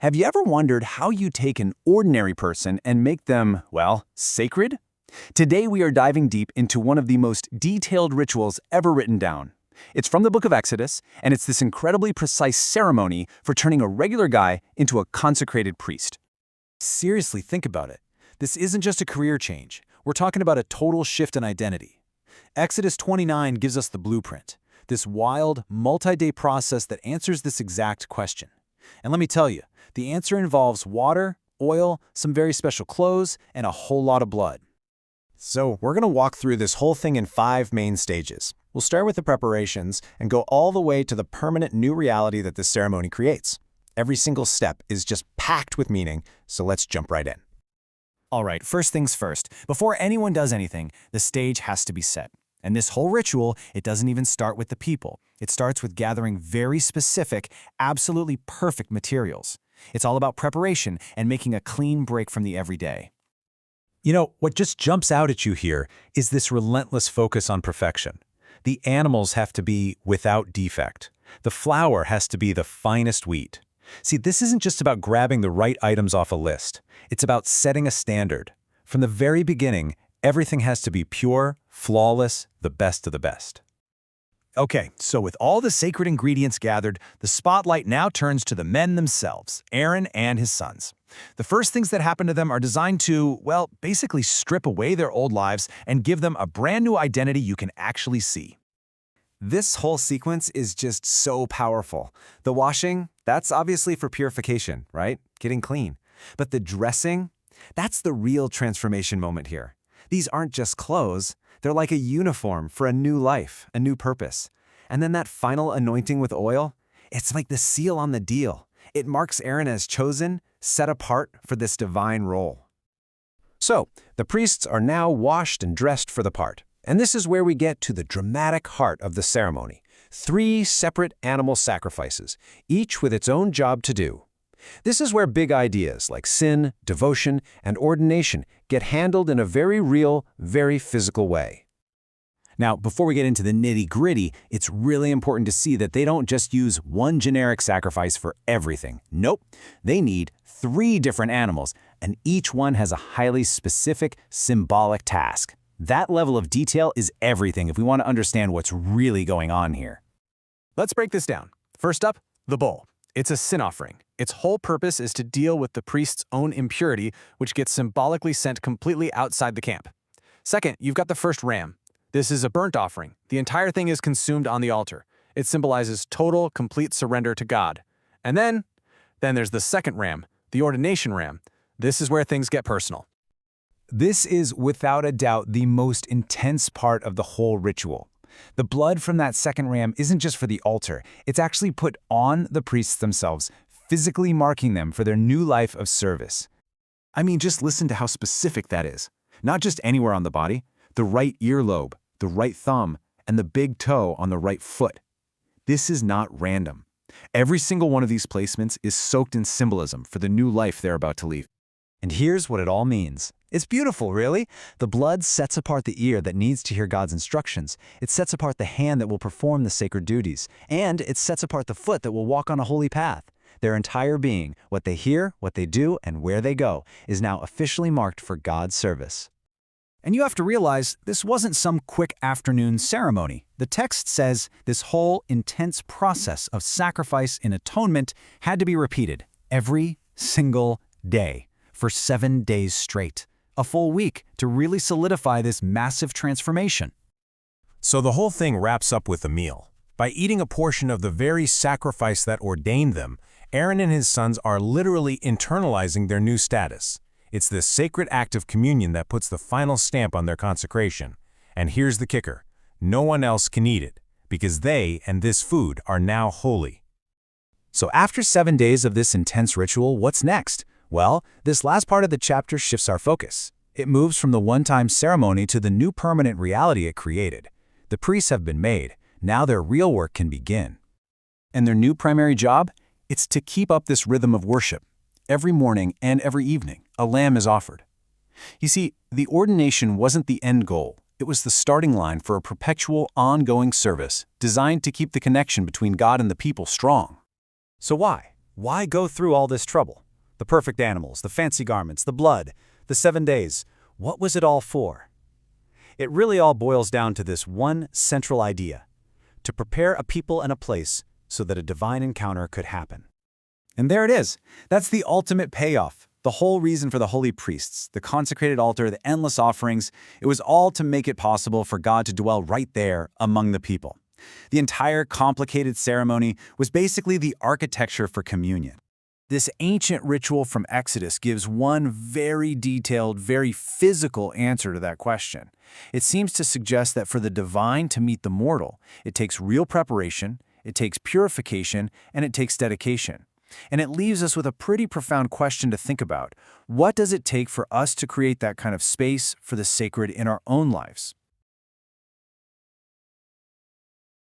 Have you ever wondered how you take an ordinary person and make them, well, sacred? Today we are diving deep into one of the most detailed rituals ever written down. It's from the book of Exodus, and it's this incredibly precise ceremony for turning a regular guy into a consecrated priest. Seriously, think about it. This isn't just a career change. We're talking about a total shift in identity. Exodus 29 gives us the blueprint, this wild, multi-day process that answers this exact question. And let me tell you, the answer involves water, oil, some very special clothes, and a whole lot of blood. So we're going to walk through this whole thing in 5 main stages. We'll start with the preparations and go all the way to the permanent new reality that this ceremony creates. Every single step is just packed with meaning, so let's jump right in. All right, first things first. Before anyone does anything, the stage has to be set. And this whole ritual, it doesn't even start with the people. It starts with gathering very specific, absolutely perfect materials. It's all about preparation and making a clean break from the everyday. You know, what just jumps out at you here is this relentless focus on perfection. The animals have to be without defect. The flour has to be the finest wheat. See, this isn't just about grabbing the right items off a list. It's about setting a standard. From the very beginning, everything has to be pure, flawless, the best of the best. Okay, so with all the sacred ingredients gathered, the spotlight now turns to the men themselves, Aaron and his sons. The first things that happen to them are designed to, well, basically strip away their old lives and give them a brand new identity you can actually see. This whole sequence is just so powerful. The washing, that's obviously for purification, right? Getting clean. But the dressing, that's the real transformation moment here. These aren't just clothes, they're like a uniform for a new life, a new purpose. And then that final anointing with oil, it's like the seal on the deal. It marks Aaron as chosen, set apart for this divine role. So, the priests are now washed and dressed for the part. And this is where we get to the dramatic heart of the ceremony. 3 separate animal sacrifices, each with its own job to do. This is where big ideas like sin, devotion, and ordination get handled in a very real, very physical way. Now, before we get into the nitty-gritty, it's really important to see that they don't just use one generic sacrifice for everything. Nope, they need 3 different animals, and each one has a highly specific, symbolic task. That level of detail is everything if we want to understand what's really going on here. Let's break this down. First up, the bull. It's a sin offering. Its whole purpose is to deal with the priest's own impurity, which gets symbolically sent completely outside the camp. Second, you've got the first ram. This is a burnt offering. The entire thing is consumed on the altar. It symbolizes total, complete surrender to God. And then there's the second ram, the ordination ram. This is where things get personal. This is without a doubt the most intense part of the whole ritual. The blood from that second ram isn't just for the altar, it's actually put on the priests themselves, physically marking them for their new life of service. I mean, just listen to how specific that is. Not just anywhere on the body, the right earlobe, the right thumb, and the big toe on the right foot. This is not random. Every single one of these placements is soaked in symbolism for the new life they're about to lead. And here's what it all means. It's beautiful, really. The blood sets apart the ear that needs to hear God's instructions. It sets apart the hand that will perform the sacred duties. And it sets apart the foot that will walk on a holy path. Their entire being, what they hear, what they do, and where they go, is now officially marked for God's service. And you have to realize this wasn't some quick afternoon ceremony. The text says this whole intense process of sacrifice and atonement had to be repeated every single day for 7 days straight. A full week to really solidify this massive transformation. So the whole thing wraps up with a meal. By eating a portion of the very sacrifice that ordained them, Aaron and his sons are literally internalizing their new status. It's this sacred act of communion that puts the final stamp on their consecration. And here's the kicker. No one else can eat it, because they and this food are now holy. So after 7 days of this intense ritual, what's next? Well, this last part of the chapter shifts our focus. It moves from the one-time ceremony to the new permanent reality it created. The priests have been made. Now their real work can begin. And their new primary job? It's to keep up this rhythm of worship. Every morning and every evening, a lamb is offered. You see, the ordination wasn't the end goal. It was the starting line for a perpetual, ongoing service designed to keep the connection between God and the people strong. So why? Why go through all this trouble? The perfect animals, the fancy garments, the blood, the 7 days. What was it all for? It really all boils down to this one central idea: to prepare a people and a place so that a divine encounter could happen. And there it is. That's the ultimate payoff. The whole reason for the holy priests, the consecrated altar, the endless offerings, it was all to make it possible for God to dwell right there among the people. The entire complicated ceremony was basically the architecture for communion. This ancient ritual from Exodus gives one very detailed, very physical answer to that question. It seems to suggest that for the divine to meet the mortal, it takes real preparation, it takes purification, and it takes dedication. And it leaves us with a pretty profound question to think about. What does it take for us to create that kind of space for the sacred in our own lives?